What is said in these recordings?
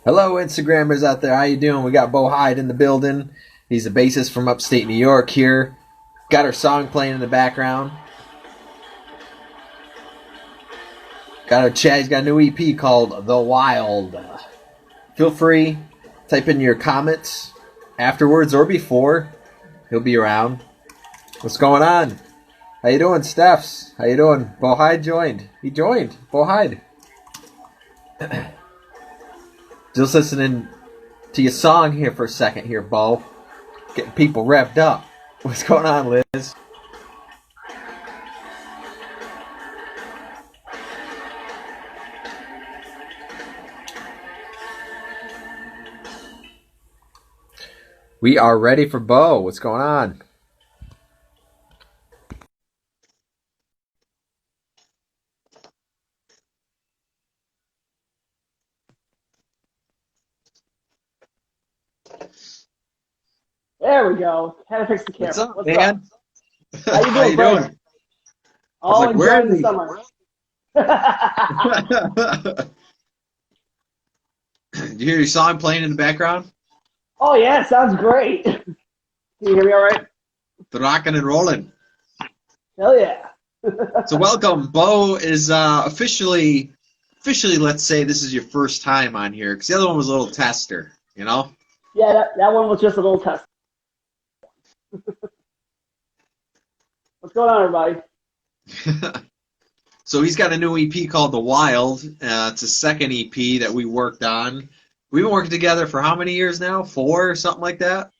Hello, Instagrammers out there. How you doing? We got Bo Hyde in the building. He's a bassist from upstate New York here. Got our song playing in the background. Got our chat. He's got a new EP called The Wild. Feel free, type in your comments afterwards or before. He'll be around. What's going on? How you doing, Stephs? How you doing? Bo Hyde joined. He joined. Bo Hyde. Just listening to your song here for a second here, Bo. Getting people revved up. What's going on, Liz? We are ready for Bo. What's going on? There we go. Had to fix the camera. What's up, What's man? up? How you doing, How you brother? doing? Oh, like, where enjoying are the summer. Did you hear your song playing in the background? Oh yeah, sounds great. Can you hear me all right? The rockin' and rollin'. Hell yeah. So welcome. Bo is officially, let's say this is your first time on here, because the other one was a little tester, you know? Yeah, that one was just a little test. What's going on, everybody? So he's got a new EP called The Wild. It's a second EP that we worked on. We've been working together for how many years now? 4 or something like that?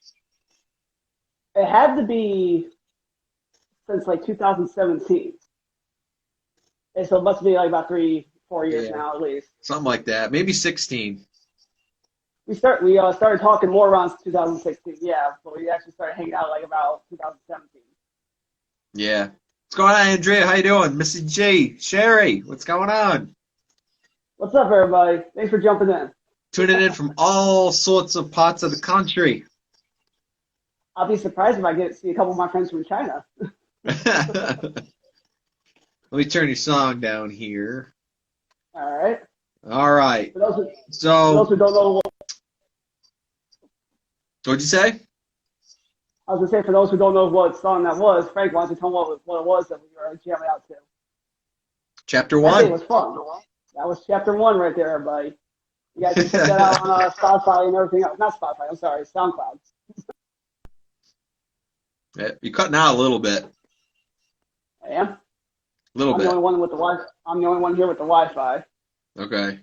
It had to be since like 2017. And so it must be like about 3-4 years Yeah. now at least. Something like that. Maybe 16. We started talking more around 2016, yeah, but we actually started hanging out like about 2017. Yeah. What's going on, Andrea? How you doing? Missy G, Sherry, what's going on? What's up, everybody? Thanks for jumping in. Tuning in from all sorts of parts of the country. I'll be surprised if I get to see a couple of my friends from China. Let me turn your song down here. All right. All right. For those So, who don't know, what'd you say? I was gonna say for those who don't know what song that was, Frank, why don't you tell them what it was that we were jamming out to? Chapter That thing 1. was fun. That was chapter 1 right there, everybody. You guys can check that out on Spotify and everything else. Not Spotify. I'm sorry, SoundCloud. Yeah, you're cutting out a little bit. I am. A little I'm bit. the only one with the Wi. I'm the only one here with the Wi-Fi. Okay.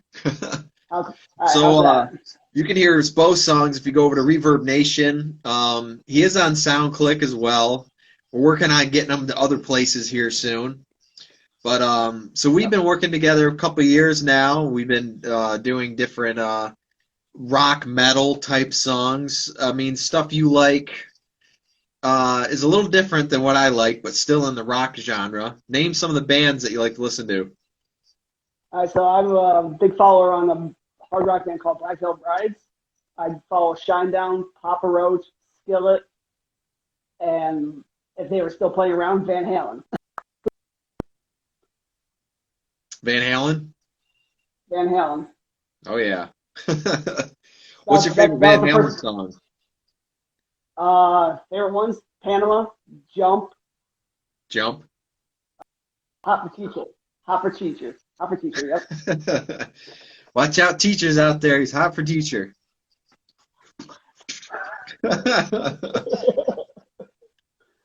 All right, So, how's that? you can hear his Bo songs if you go over to Reverb Nation. He is on SoundClick as well. We're working on getting him to other places here soon. But so we've been working together a couple of years now. We've been doing different rock metal type songs. I mean, stuff you like is a little different than what I like, but still in the rock genre. Name some of the bands that you like to listen to. All right, so I'm a big follower on a hard rock band called Black Veil Brides. I follow Shinedown, Papa Roach, Skillet, and if they were still playing around, Van Halen. Van Halen? Van Halen. Oh, yeah. What's your favorite That Van was the Halen first. song? Favorite ones: Panama, Jump, Jump? Hot for Teacher, Hot for Teacher, Hot for Teacher. Yep. Watch out, teachers out there. He's hot for teacher.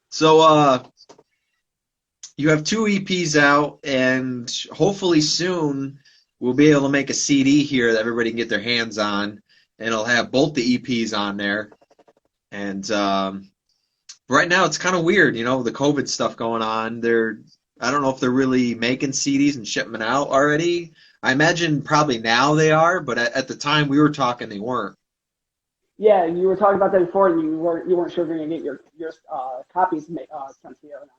So, you have 2 EPs out, and hopefully soon we'll be able to make a CD here that everybody can get their hands on, and it'll have both the EPs on there. And right now it's kind of weird, you know, the COVID stuff going on. I don't know if they're really making CDs and shipping them out already. I imagine probably now they are, but at the time we were talking, they weren't. Yeah, you were talking about that before, and you weren't sure if you were gonna get your copies sent to you or not.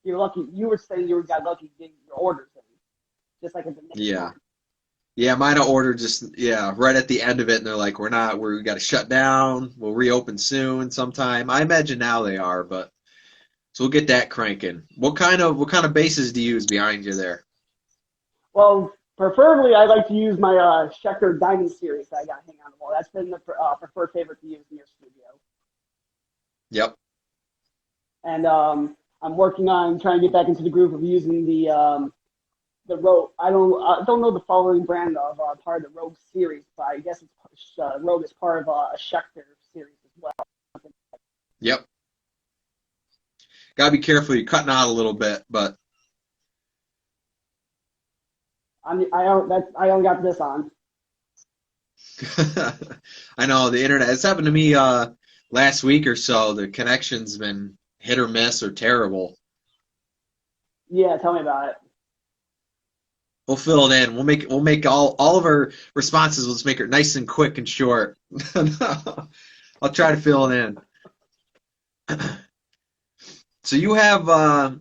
You're lucky. You were saying you got lucky getting your orders in, just like at the next Yeah. time. Yeah, mine are ordered right at the end of it, and they're like, we got to shut down. We'll reopen soon sometime. I imagine now they are, but so we'll get that cranking. What kind of basses do you use behind you there? Well, Preferably, I like to use my Schecter Diamond series that I got hanging on the wall. That's been the preferred favorite to use in your studio. Yep. And I'm working on trying to get back into the groove of using the Rogue. I don't know the following brand of part of the Rogue series, but I guess it's Rogue is part of a Schecter series as well. Yep. Gotta be careful. You're cutting out a little bit, but I only got this on. I know the internet. It's happened to me last week or so. The connection's been hit or miss or terrible. Yeah, tell me about it. We'll fill it in. We'll make all of our responses. Let's make it nice and quick and short. I'll try to fill it in. So you have a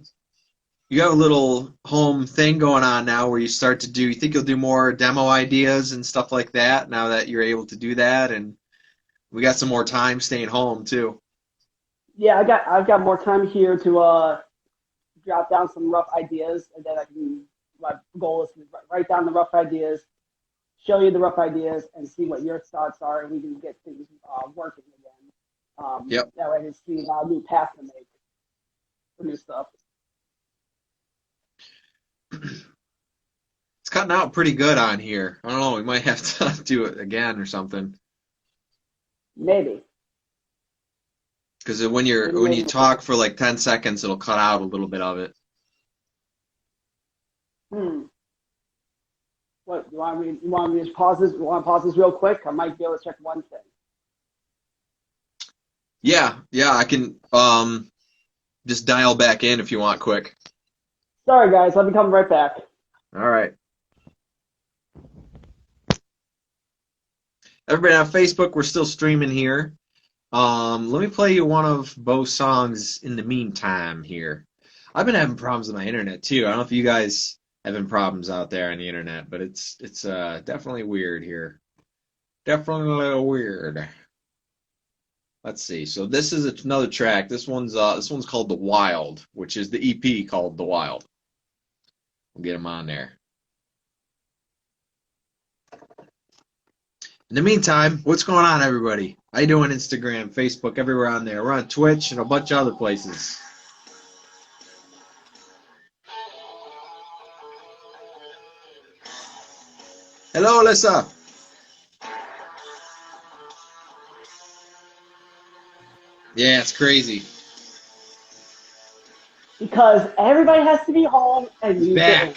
little home thing going on now where you start to do. You think you'll do more demo ideas and stuff like that now that you're able to do that, and we got some more time staying home too. Yeah, I've got more time here to jot down some rough ideas, and then I can. My goal is to write down the rough ideas, show you the rough ideas, and see what your thoughts are, and we can get things working again. Yep. That way I can see a new path to make for new stuff. It's cutting out pretty good on here. I don't know. We might have to do it again or something. Maybe. Because when you talk for like 10 seconds, it'll cut out a little bit of it. What you want me to just pause this? You want to pause this real quick? I might be able to check one thing. Yeah, I can just dial back in if you want quick. Sorry, guys. Let me come right back. All right. Everybody on Facebook, we're still streaming here. Let me play you one of Bo's songs in the meantime here. I've been having problems with my internet too. I don't know if you guys having problems out there on the internet, but it's definitely weird here. Definitely weird. Let's see. So this is another track. This one's called The Wild, which is the EP called The Wild. We'll get them on there. In the meantime, what's going on, everybody? How you doing? Instagram, Facebook, everywhere on there. We're on Twitch and a bunch of other places. Hello, Alyssa. Yeah, it's crazy. Because everybody has to be home and you Back. don't. I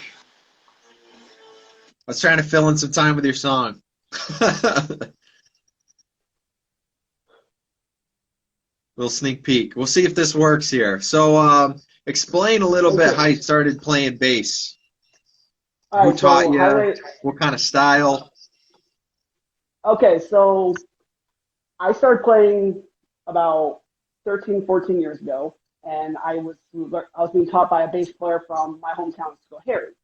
was trying to fill in some time with your song. Little sneak peek. We'll see if this works here. So, explain a little bit how you started playing bass. All right, Who taught so you? What kind of style? Okay, so I started playing about 13, 14 years ago, and I was being taught by a bass player from my hometown, Hyde.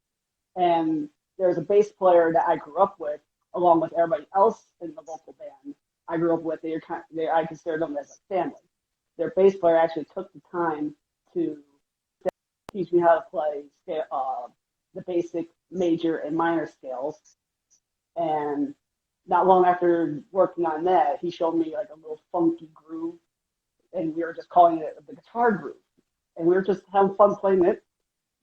And there's a bass player that I grew up with, along with everybody else in the local band. I grew up with. I consider them as a family. Their bass player actually took the time to teach me how to play the basic major and minor scales. And not long after working on that, he showed me like a little funky groove, and we were just calling it the guitar groove. And we were just having fun playing it.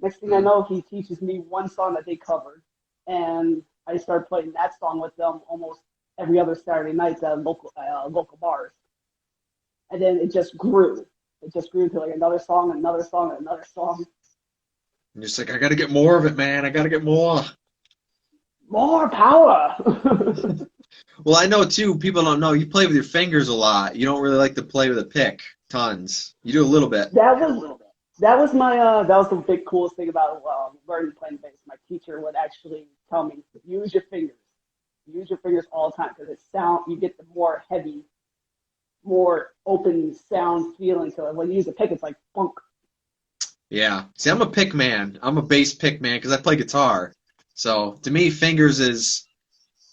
Next thing I know, he teaches me one song that they covered, and I started playing that song with them almost every other Saturday night at local bars. And then it just grew. It just grew to like another song, another song, another song. And you're just like, I got to get more of it, man. I got to get more. More power. Well, I know too. People don't know you play with your fingers a lot. You don't really like to play with a pick, tons. You do a little bit. That was my that was the big coolest thing about learning playing bass. My teacher would actually tell me, use your fingers. Use your fingers all the time because you get the more heavy, more open sound feeling. So when you use a pick, it's like funk. Yeah. See, I'm a pick man. I'm a bass pick man because I play guitar. So to me, fingers is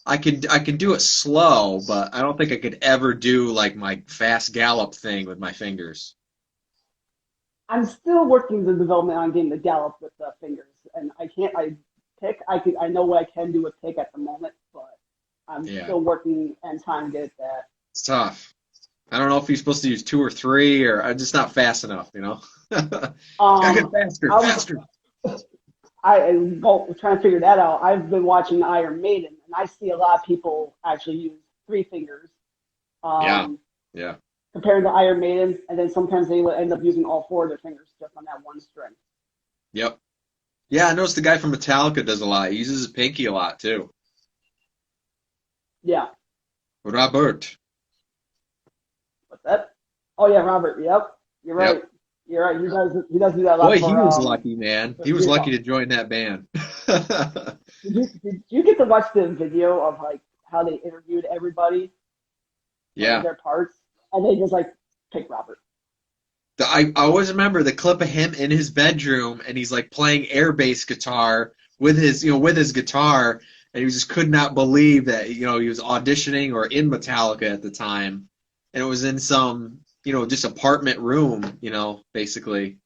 I can do it slow, but I don't think I could ever do like my fast gallop thing with my fingers. I'm still working the development on getting the gallop with the fingers, and I pick. I know what I can do with pick at the moment, but I'm Yeah, still working and trying to get that. it's tough. I don't know if you're supposed to use 2 or 3, or I'm just not fast enough, you know? Gotta get faster, I was faster. well, trying to figure that out. I've been watching Iron Maiden, and I see a lot of people actually use 3 fingers. Yeah, Um, yeah. compared to Iron Maiden, and then sometimes they will end up using all 4 of their fingers just on that one string. Yep. Yeah, I noticed the guy from Metallica does a lot. He uses his pinky a lot too. Yeah. Robert. What's that? Oh yeah, Robert. Yep. You're right. Yep. You're right. He does do that a lot Boy, he for was lucky, man. He was beer lucky pong. to join that band. Did you get to watch the video of like how they interviewed everybody, like Yeah. their parts, and they just like pick Robert. I always remember the clip of him in his bedroom, and he's like playing air bass guitar with his guitar, and he just could not believe that he was auditioning or in Metallica at the time, and it was in some just apartment room, basically.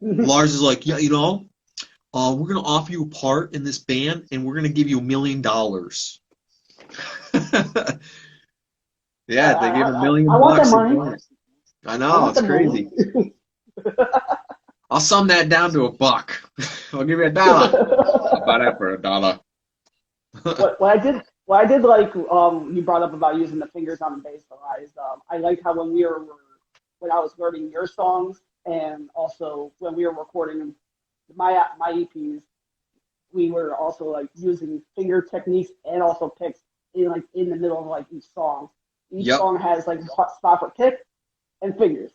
Lars is like, yeah, we're gonna offer you a part in this band, and we're gonna give you $1 million. I, Yeah, they gave him a I, million I want that bucks in money. bonus. I I know, want it's the money. crazy. I'll sum that down to $1. I'll give you $1. I'll buy that for $1. What I did like you brought up about using the fingers on the bass a lot is I liked how when I was learning your songs and also when we were recording my EPs, we were also like using finger techniques and also picks in the middle of like each song. Each Yep, song has like a spot for pick and fingers.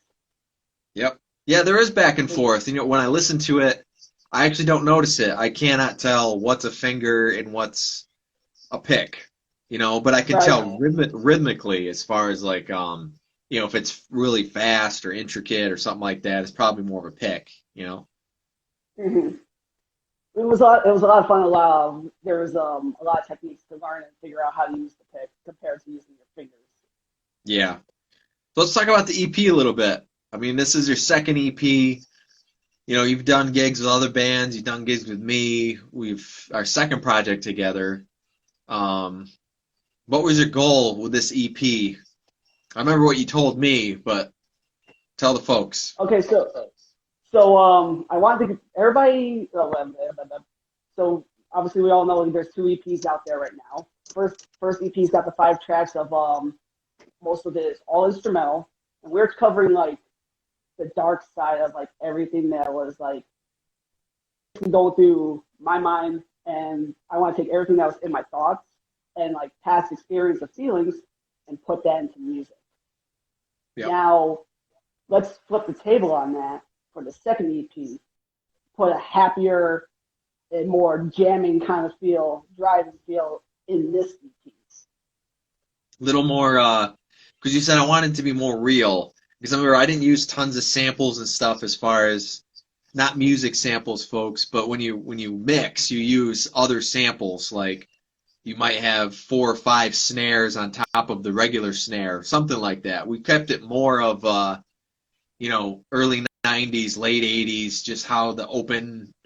yep. Yeah, there is back and forth. When I listen to it, I actually don't notice it. I cannot tell what's a finger and what's a pick. But I can Right. tell rhythmically as far as like if it's really fast or intricate or something like that, it's probably more of a pick. hmm It was a lot of fun. There was a lot of techniques to learn and figure out how to use the pick compared to using your fingers. Yeah. So let's talk about the EP a little bit. I mean, this is your second EP. You've done gigs with other bands, you've done gigs with me. We've our second project together. Um, what was your goal with this EP? I remember what you told me, but tell the folks. Okay, so I wanted to everybody. So obviously we all know there's 2 EPs out there right now. First EP's got the 5 tracks of most of it is all instrumental, and we're covering like the dark side of like everything that was like going through my mind, and I want to take everything that was in my thoughts and like past experience of feelings and put that into music. Yep. Now let's flip the table on that for the second EP. Put a happier and more jamming kind of feel, driving feel in this EP. Little more, because you said I wanted to be more real. Because I remember I didn't use tons of samples and stuff as far as not music samples, folks, but when you mix, you use other samples like you might have 4 or 5 snares on top of the regular snare, something like that. We kept it more of early 90s, late 80s, just how the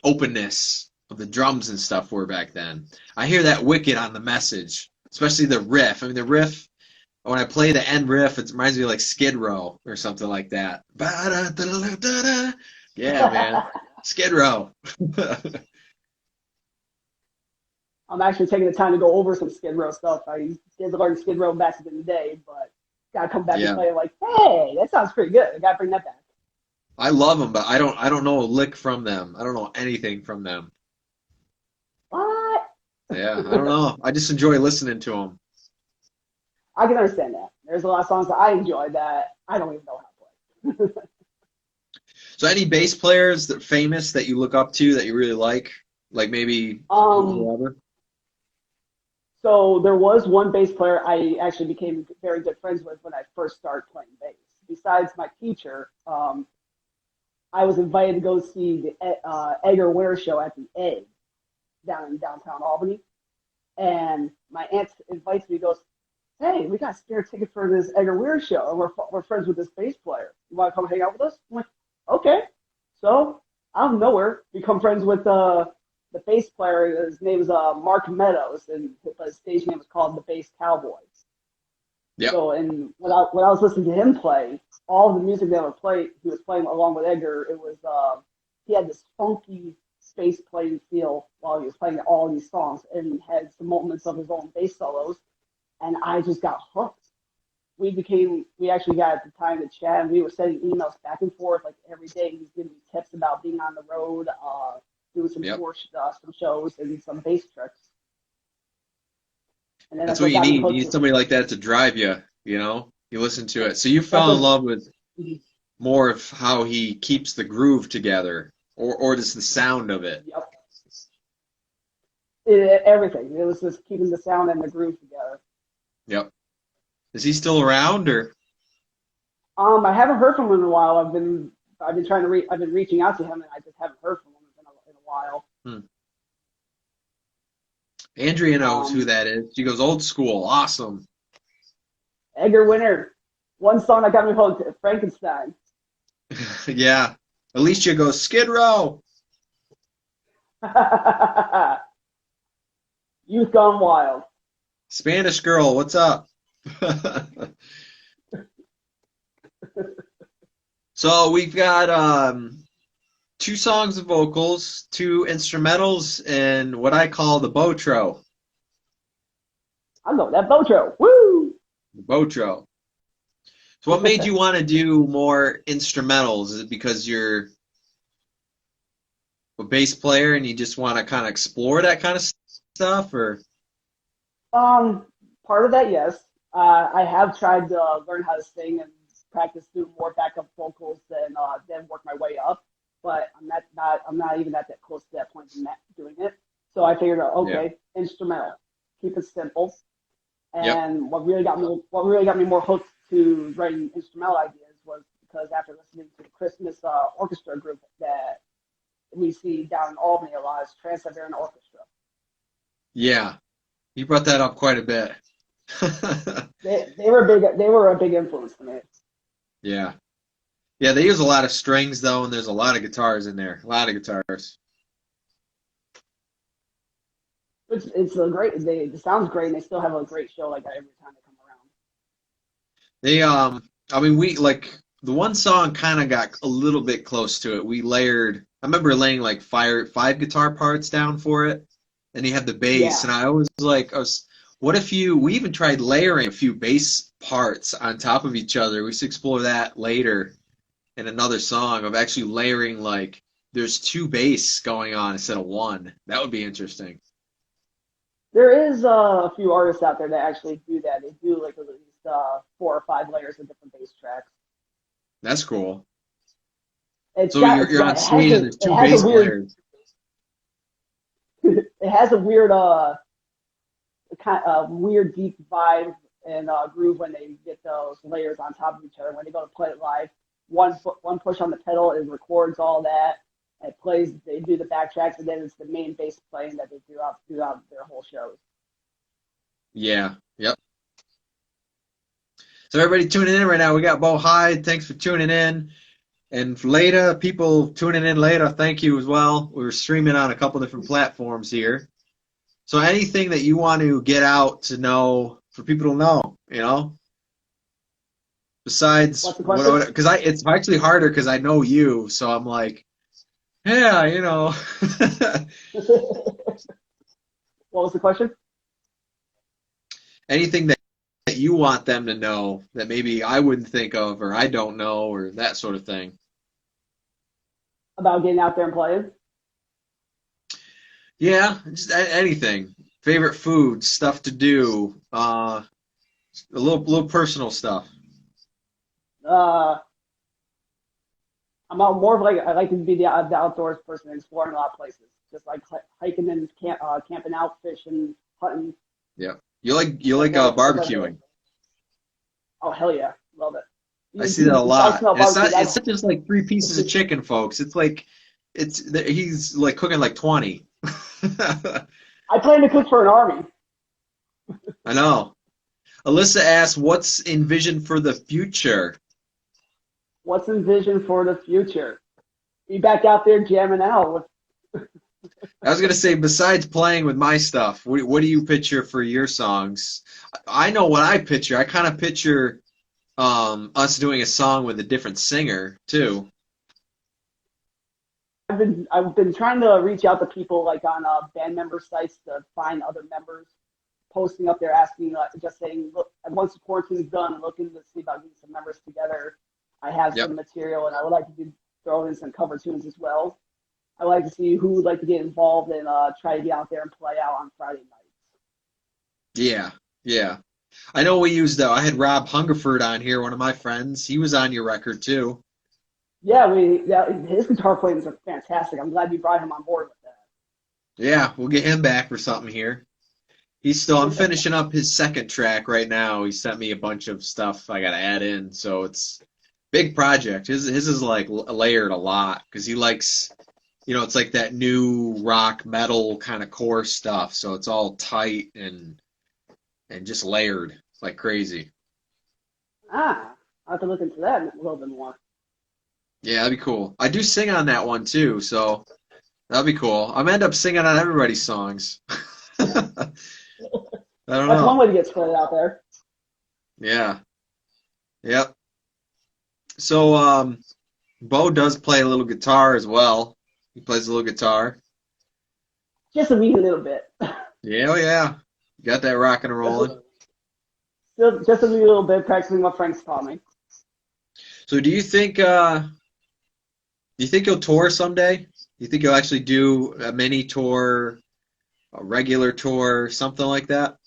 openness of the drums and stuff were back then. I hear that wicked on the message, especially the riff. I mean, the riff, when I play the end riff, it reminds me of like Skid Row or something like that. Yeah, man. Skid Row. I'm actually taking the time to go over some Skid Row stuff. I did learn Skid Row back in the day, but gotta come back and Yeah. play like, hey, that sounds pretty good. I gotta bring that back. I love them, but I don't know a lick from them. I don't know anything from them. What? Yeah, I don't know. I just enjoy listening to them. I can understand that. There's a lot of songs that I enjoy that I don't even know how to play. So any bass players that famous that you look up to that you really like maybe um, whoever? so there was one bass player I actually became very good friends with when I first started playing bass. Besides my teacher, I was invited to go see the Edgar Winter show at the Egg down in downtown Albany. And my aunt invites me, goes, hey, we got a spare ticket for this Edgar Weir show, and we're friends with this bass player. You want to come hang out with us? I'm like, okay. So out of nowhere, become friends with the bass player, his name is Mark Meadows, and his stage name was called the Bass Cowboys. Yep. So, and when I was listening to him play, all the music that he was playing along with Edgar, it was he had this funky bass playing feel while he was playing all these songs, and had some moments of his own bass solos, and I just got hooked. We actually got at the time to chat, and we were sending emails back and forth like every day. He was giving me tips about being on the road, doing some tour some shows and some bass tricks. And then That's as I what you got me need. You hooked, need somebody like that to drive you, you know? You listen to it. So you fell in love with more of how he keeps the groove together, or just the sound of it. yep, everything. It was just keeping the sound and the groove together. Yep. Is he still around, or? I haven't heard from him in a while. I've been trying to I've been reaching out to him, and I just haven't heard from him in a while. Andrea knows who that is. She goes old school, awesome. Edgar Winter, one song that got me hooked, Frankenstein. Yeah. Alicia goes Skid Row. Youth Gone Wild. Spanish Girl, what's up? So we've got 2 songs of vocals, 2 instrumentals, and what I call the Botro. I know that Botro. Woo! The Botro. So what made you want to do more instrumentals? Is it because you're a bass player and you just want to kind of explore that kind of stuff, or? Part of that, yes. I have tried to learn how to sing and practice doing more backup vocals than work my way up. But I'm not even at that close to that point in doing it. So I figured out, okay, instrumental, keep it simple. And what really got me more hooked to writing instrumental ideas was because after listening to the Christmas orchestra group that we see down in Albany a lot, is Trans-Siberian Orchestra. Yeah, you brought that up quite a bit. They were a big influence to me. Yeah. Yeah, they use a lot of strings though, and there's a lot of guitars in there. A lot of guitars. It's a great. It sounds great, and they still have a great show like that every time they come around. They I mean we like the one song kind of got a little bit close to it. We layered. I remember laying like 5 guitar parts down for it, and you had the bass, and I was like, what if we even tried layering a few bass parts on top of each other. We should explore that later in another song of actually layering, like there's 2 bass going on instead of 1. That would be interesting. There is a few artists out there that actually do that. They do like at least 4 or 5 layers of different bass tracks. That's cool. So you're on stage and there's 2 bass players. It has a weird kind of weird deep vibe and groove when they get those layers on top of each other. When they go to play it live, one push on the pedal, it records all that. It plays. They do the backtracks, and then it's the main bass playing that they do throughout their whole shows. Yeah. Yep. So everybody tuning in right now, we got Bo Hyde. Thanks for tuning in. And for Leda, people tuning in later, thank you as well. We're streaming on a couple different platforms here. So anything that you want to get out to know, for people to know, you know? Besides, because it's actually harder because I know you, so I'm like, yeah, you know. What was the question? Anything that you want them to know that maybe I wouldn't think of, or I don't know, or that sort of thing. About getting out there and playing? Yeah, just anything. Favorite food, stuff to do, a little personal stuff. I'm out more of like I like to be the outdoors person, exploring a lot of places, just like hiking and camping out, fishing, hunting. Yeah, you like barbecuing. Oh hell yeah, love it. I see that a lot. It's not just like 3 pieces of chicken, folks. It's like he's like cooking like 20. I plan to cook for an army. I know. Alyssa asks, "What's envisioned for the future?" What's envisioned for the future? Be back out there jamming out with I was gonna say, besides playing with my stuff, what do you picture for your songs? I know what I picture. I kind of picture us doing a song with a different singer too. I've been trying to reach out to people like on band member sites to find other members, posting up there asking, just saying, look, once the quarantine's done, looking to see about getting some members together. I have Yep. some material, and I would like to throw in some cover tunes as well. I would like to see who would like to get involved and try to get out there and play out on Friday nights. Yeah. Yeah. I know we used I had Rob Hungerford on here, one of my friends. He was on your record too. Yeah, his guitar playings are fantastic. I'm glad you brought him on board with Yeah, we'll get him back for something here. I'm finishing up his second track right now. He sent me a bunch of stuff I got to add in, so it's big project. His is like layered a lot because he likes, it's like that new rock metal kind of core stuff. So it's all tight and just layered like crazy. I'll have to look into that a little bit more. Yeah, that'd be cool. I do sing on that one too, so that'd be cool. I'm gonna end up singing on everybody's songs. I don't That's one know. way to get spread out there. Yeah. Yep. So Bo does play a little guitar as well. He plays a little guitar. Just a wee little bit. Yeah, oh yeah. Got that rocking and rolling. Still, just a wee little bit, practicing what Frank's taught me. So do you think you'll tour someday? Do you think you'll actually do a mini tour, a regular tour, something like that?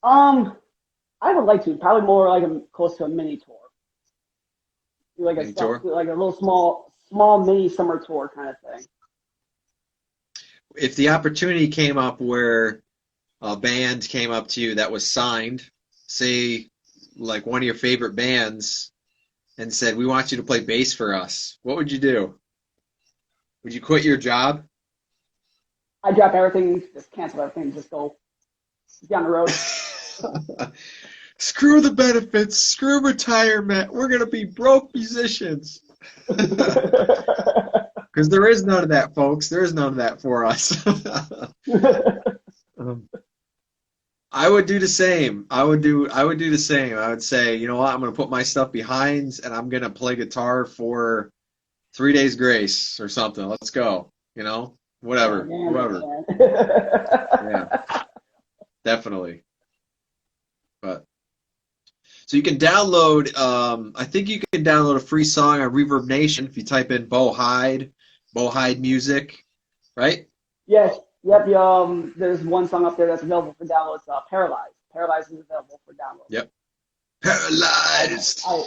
Um, I would like to, probably more like close to a mini tour. Do like Mini tour? like a little small mini summer tour kind of thing. If the opportunity came up where a band came up to you that was signed, say like one of your favorite bands, and said, "We want you to play bass for us," what would you do? Would you quit your job? I drop everything, just cancel everything, just go down the road. Screw the benefits, screw retirement. We're gonna be broke musicians. Because there is none of that, folks. There is none of that for us. Um, I would do the same. I would do the same. I would say, you know what, I'm gonna put my stuff behind and I'm gonna play guitar for 3 days grace or something. Let's go. Oh, Whatever. man, Whoever. Yeah, man. definitely. But so you can download I think you can download a free song on Reverb Nation if you type in Bo Hyde music, right? Yes, yep. There's one song up there that's available for download. It's Paralyzed. Paralyzed is available for download. Yep. I, Paralyzed. I,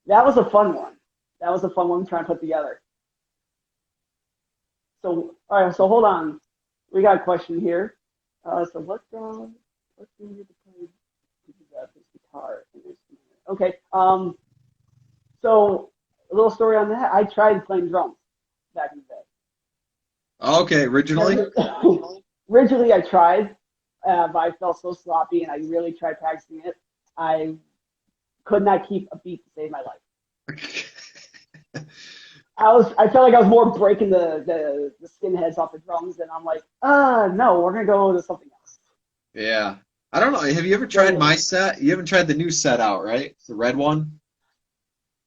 that was a fun one. That was a fun one to try and put together. So, all right. So hold on. We got a question here. So what do you play this guitar? Okay. So a little story on that. I tried playing drums back in the Okay, originally? day. Originally, I tried, but I felt so sloppy, and I really tried practicing it. I could not keep a beat to save my life. I felt like I was more breaking the skinheads off the drums, and I'm like, no, we're gonna go to something else. Yeah. I don't know. Have you ever tried my set? You haven't tried the new set out, right? The red one?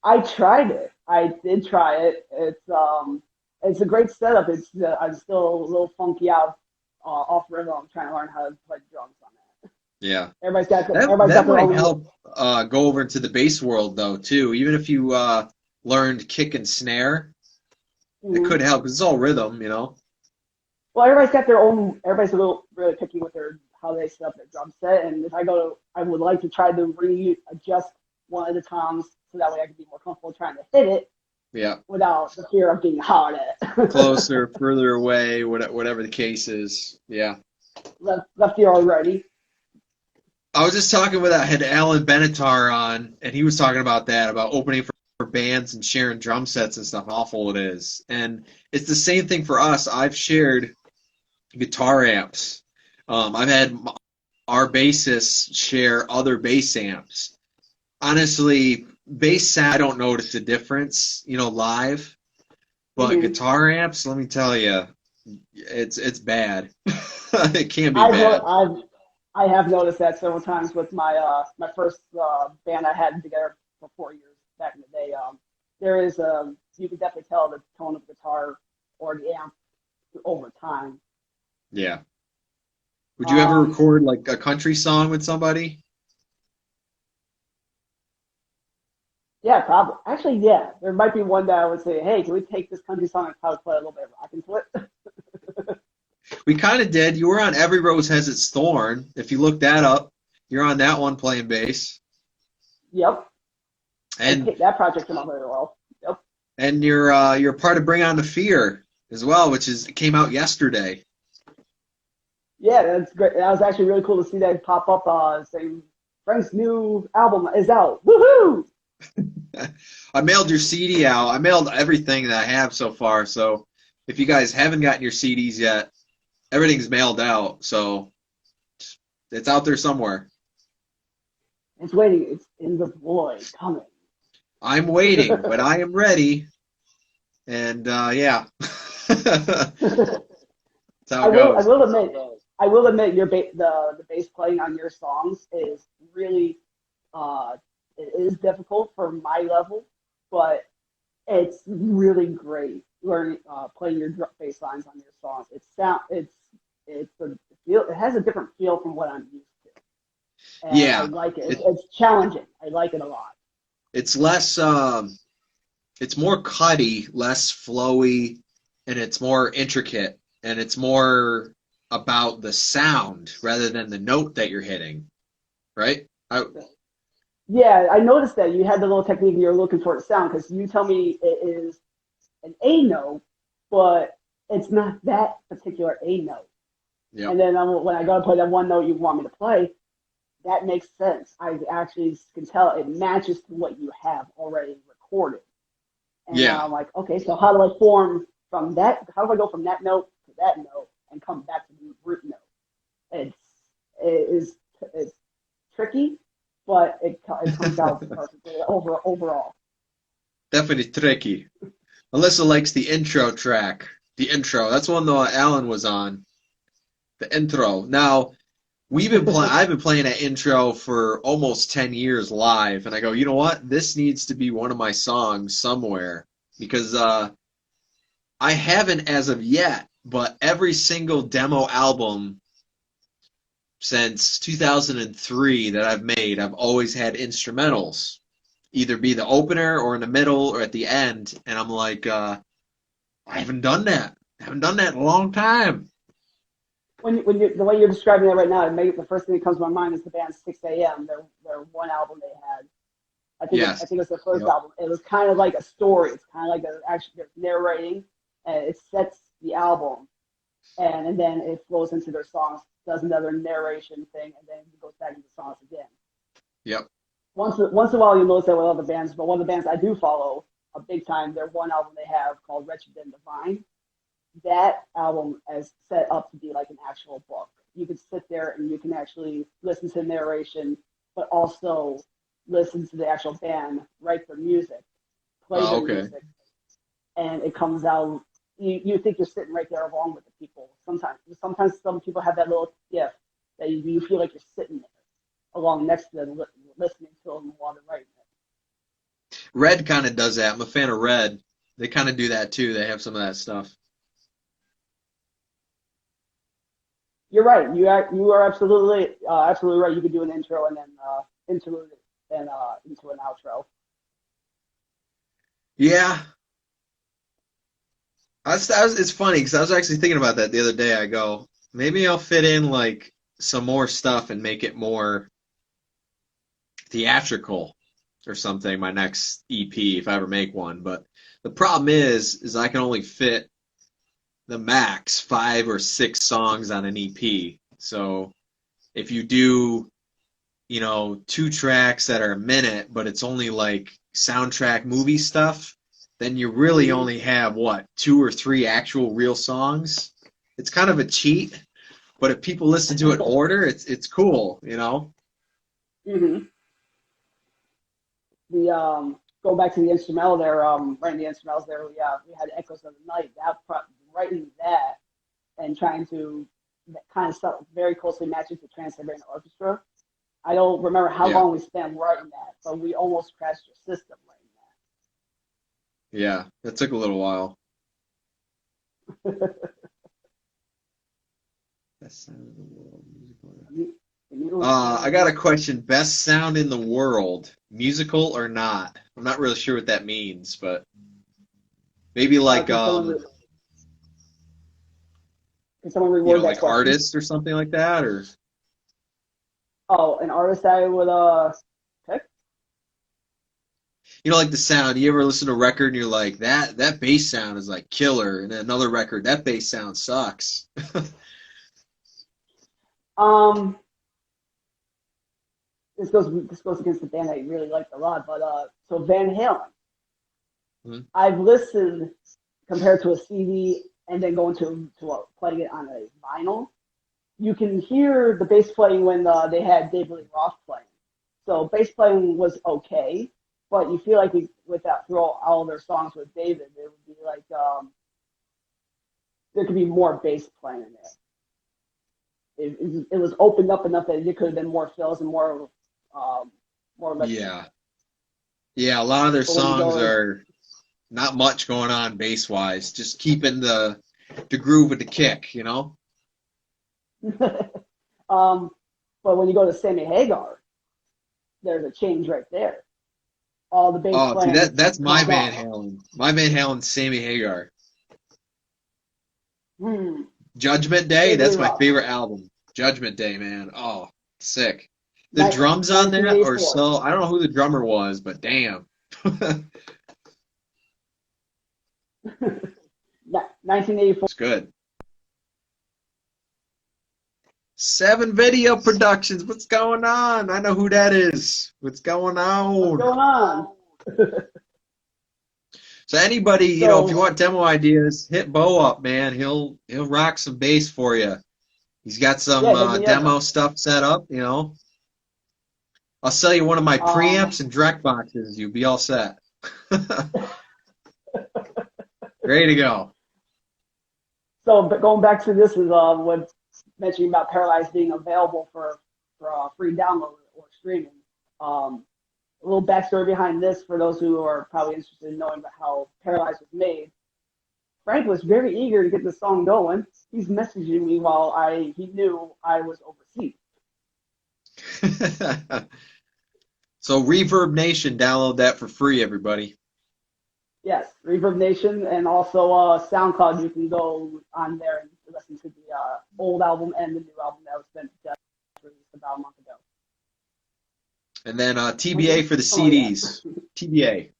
I tried it. I did try it. It's a great setup. I'm still a little funky out off rhythm. I'm trying to learn how to play drums on that. Yeah. Everybody's That got their might own. help go over into the bass world though too. Even if you learned kick and snare, it Mhm. could help 'cause it's all rhythm. Well, everybody's got their own. Everybody's a little really picky with their how they set up their drum set. And if I would like to try to readjust one of the toms so that way I can be more comfortable trying to hit it Yeah. without the fear of getting hot at it. Closer, further away, whatever the case is. Yeah. Left ear already. I was just talking with I had Alan Benatar on, and he was talking about that, about opening for bands and sharing drum sets and stuff, how awful it is. And it's the same thing for us. I've shared guitar amps. I've had our bassists share other bass amps. Honestly, bass sound, I don't notice the difference, live. But Hmm. guitar amps, let me tell you. It's bad. It can be I've, bad. I've, I have noticed that several times with my first band I had together for 4 years back in the day. There is you can definitely tell the tone of the guitar or the amp over time. Yeah. Would you ever Um, record like a country song with somebody? yeah, probably. Actually, yeah, there might be one that I would say, hey, can we take this country song and probably play a little bit of rock into it? We kind of did. You were on Every Rose Has Its Thorn. If you look that up, you're on that one playing bass. Yep, And that project came out very well. Yep. and you're part of Bring On the Fear as well, which is came out yesterday. Yeah, that's great. That was actually really cool to see that pop up. Saying Frank's new album is out. Woohoo! I mailed your CD out. I mailed everything that I have so far. So if you guys haven't gotten your CDs yet, everything's mailed out. So it's out there somewhere. It's waiting. It's in the void coming. I'm waiting, but I am ready. And yeah, that's how I it will. I goes. will admit. I will admit the bass playing on your songs is really it is difficult for my level, but it's really great learning playing your bass lines on your songs. It's a feel. It has a different feel from what I'm used to, and I Yeah, like it. it, It's challenging. I like it a lot. it's less. It's more cutty, less flowy, and it's more intricate, and it's more about the sound rather than the note that you're hitting, right? Yeah, I noticed that you had the little technique you're looking for to sound because you tell me it is an A note, but it's not that particular A note. Yep. And then when I go to play that one note you want me to play, that makes sense. I actually can tell it matches to what you have already recorded. And now Yeah, I'm like, okay, so how do I form from that? How do I go from that note to that note and come back to the root note? It's it is it's tricky, but it comes out perfectly overall. definitely tricky. Alyssa likes the intro track. The intro. That's one though Alan was on. The intro. Now, I've been playing that intro for almost 10 years live, and I go, you know what? This needs to be one of my songs somewhere because I haven't as of yet, but every single demo album since 2003 that I've made, I've always had instrumentals, either be the opener or in the middle or at the end, and I'm like, I haven't done that. I haven't done that in a long time. When you the way you're describing that right now, the first thing that comes to my mind is the band 6 a.m. Their one album they had. I Yes. think it was their first Yep. album. It was kind of like a story. It's kind of like actually they're narrating, and it sets the album, and then it flows into their songs, does another narration thing, and then it goes back into songs again. Yep. Once in a while, you notice that with other bands, but one of the bands I do follow a big time, their one album they have called Wretched and Divine. That album is set up to be like an actual book. You can sit there and you can actually listen to narration, but also listen to the actual band write their music, play Oh, their okay. music, and it comes out. You think you're sitting right there along with the people. Sometimes some people have that little gift that you feel like you're sitting there along next to them, listening to them while they're writing it. Red kind of does that. I'm a fan of Red. They kind of do that too. They have some of that stuff. You're right. You are absolutely right. You could do an intro and then interlude it and into an outro. Yeah. It's funny because I was actually thinking about that the other day. I go, maybe I'll fit in like some more stuff and make it more theatrical or something, my next EP if I ever make one. But the problem is I can only fit the max 5 or 6 songs on an EP. So if you do, 2 tracks that are a minute, but it's only like soundtrack movie stuff, then you really Mm-hmm. only have what, 2 or 3 actual real songs. It's kind of a cheat, but if people listen to it in order, it's cool. Mm-hmm. The Go back to the instrumental there. Writing the instrumentals there. We had Echoes of the Night. Writing that. and trying to kind of very closely matches the Trans-Siberian Orchestra. I don't remember how long we spent writing that, but we almost crashed your system writing that. Yeah, that took a little while. Best sound in the world, musical. I got a question. Best sound in the world, musical or not? I'm not really sure what that means, but maybe like can someone you reword know, that like question? artist or something like that, or Oh, an artist I would pick? you know, like the sound. You ever listen to a record and you're like, that bass sound is like killer, and then another record, that bass sound sucks. Um, this goes against the band I really liked a lot, but so Van Halen. Hmm. I've listened compared to a CD and then going to playing it on a vinyl. You can hear the bass playing when they had David Lee Roth playing. So bass playing was okay, but you feel like with that through all their songs with David, it would be like there could be more bass playing in there. It was opened up enough that it could have been more fills and more electric. Yeah, a lot of their But when you songs go, are not much going on bass wise, just keeping the groove with the kick, you know. but when you go to Sammy Hagar, there's a change right there. All the bass Oh, see, playing that's my comes Van off. Halen. My Van Halen's Sammy Hagar. Hmm. Judgment Day, David Lee that's my Roth, favorite album. Judgment Day, man. Oh, sick. The Ni- drums on that are 1984. so, I don't know who the drummer was, but damn. 1984. It's good. 7 Video Productions. What's going on? I know who that is. What's going What's on? going on? So anybody, you know, if you So, want demo ideas, hit Bo up, man. He'll rock some bass for you. He's got some yeah, hit me demo up. stuff set up, you know. I'll sell you one of my Um, preamps and direct boxes. You'll be all set. Ready to go. but going back to this is what mentioning about Paralyzed being available for free download or streaming. A little backstory behind this for those who are probably interested in knowing about how Paralyzed was made. Frank was very eager to get this song going. He's messaging me while he knew I was overseas. So Reverb Nation, download that for free, everybody. Yes, Reverb Nation, and also SoundCloud. You can go on there and listen to the old album and the new album that was released about a month ago. And then TBA for the Oh, yeah. CDs. TBA.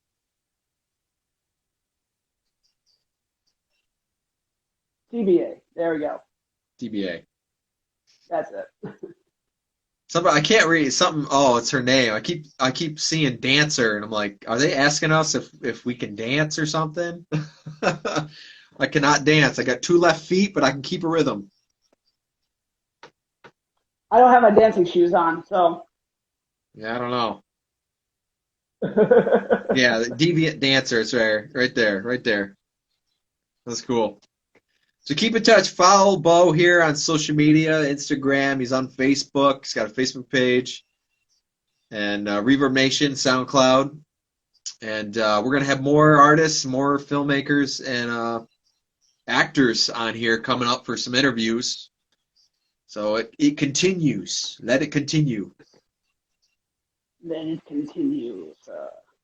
TBA. There we go. TBA. That's it. Somebody, I can't read something. Oh, it's her name. I keep seeing dancer, and I'm like, are they asking us if we can dance or something? I cannot dance. I got 2 left feet, but I can keep a rhythm. I don't have my dancing shoes on, so. Yeah, I don't know. Yeah, the deviant dancer. It's right there, right there. That's cool. So keep in touch. Follow Bo here on social media, Instagram. He's on Facebook. He's got a Facebook page. And Reverb Nation, SoundCloud. And we're going to have more artists, more filmmakers, and actors on here coming up for some interviews. So it continues. Let it continue. Then it continues.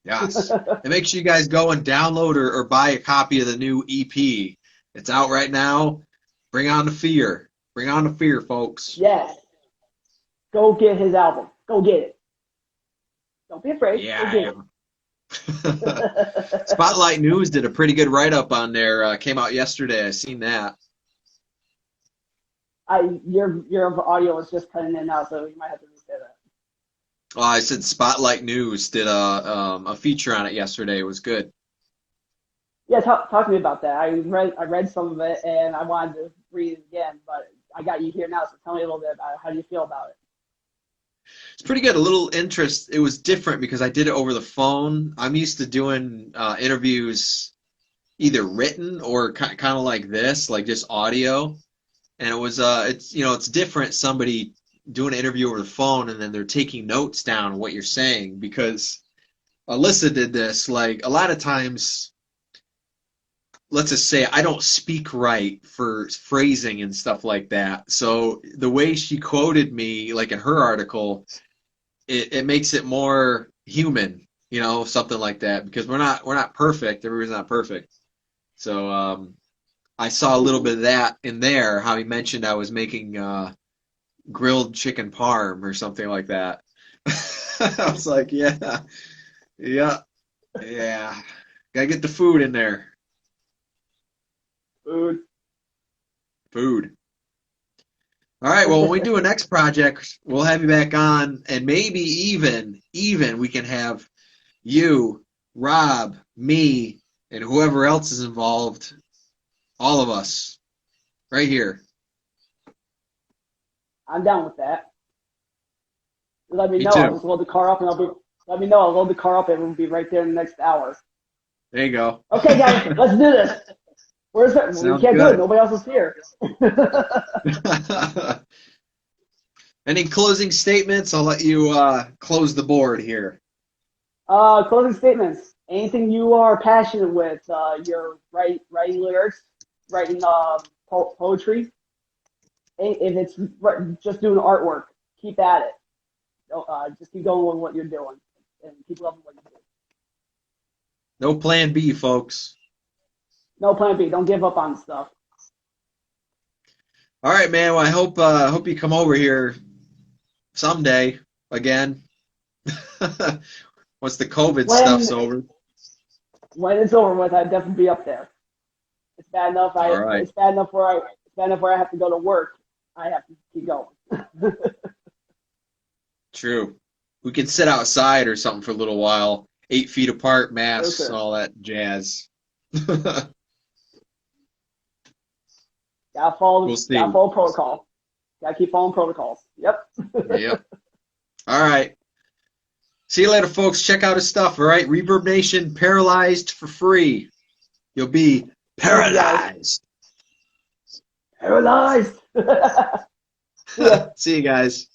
Yes. And make sure you guys go and download or buy a copy of the new EP. It's out right now. Bring on the fear. Bring on the fear, folks. Yes. Go get his album. Go get it. Don't be afraid. Yeah, Go I get am. it. Spotlight News did a pretty good write-up on there. Came out yesterday. I seen that. Your audio is just cutting in and out, so you might have to reset that. Oh, I said Spotlight News did a feature on it yesterday. It was good. Yeah, talk to me about that. I read some of it and I wanted to read it again, but I got you here now, so tell me a little bit about it. How do you feel about it? It's pretty good. A little interest. It was different because I did it over the phone. I'm used to doing interviews either written or kind of like this, like just audio. and it was it's it's different somebody doing an interview over the phone and then they're taking notes down what you're saying, because Alyssa did this. Like a lot of times, let's just say I don't speak right for phrasing and stuff like that. So the way she quoted me, like in her article, it makes it more human, something like that, because we're not perfect. Everybody's not perfect. So I saw a little bit of that in there, how he mentioned I was making grilled chicken parm or something like that. I was like, yeah, yeah, yeah. Gotta get the food in there. Food. Food. All right, well, when we do a next project, we'll have you back on, and maybe even we can have you, Rob, me, and whoever else is involved, all of us, right here. I'm down with that. Let me Me know. I'll too. just load the car up and I'll be. Let me know. I'll load the car up and we'll be right there in the next hour. There you go. Okay, guys, let's do this. Where's that? We Sounds can't do it. good. Nobody else is here. Any closing statements? I'll let you close the board here. Closing statements. Anything you are passionate with, your writing lyrics, writing poetry. If it's just doing artwork, keep at it. Just keep going with what you're doing and keep loving what you do. No plan B, folks. No plan B. Don't give up on stuff. All right, man. Well, I hope you come over here someday again. Once the COVID stuff's When over. when it's over with, I'd definitely be up there. It's bad enough. All right. It's bad enough where I have to go to work. I have to keep going. True. We can sit outside or something for a little while. 8 feet apart, For masks, sure. all that jazz. We'll Gotta see. follow protocol. Gotta keep following protocols. Yep. Yep. All right. See you later, folks. Check out his stuff, all right? Reverb Nation, paralyzed for free. You'll be Thank you guys. paralyzed. Paralyzed. Yeah. See you guys.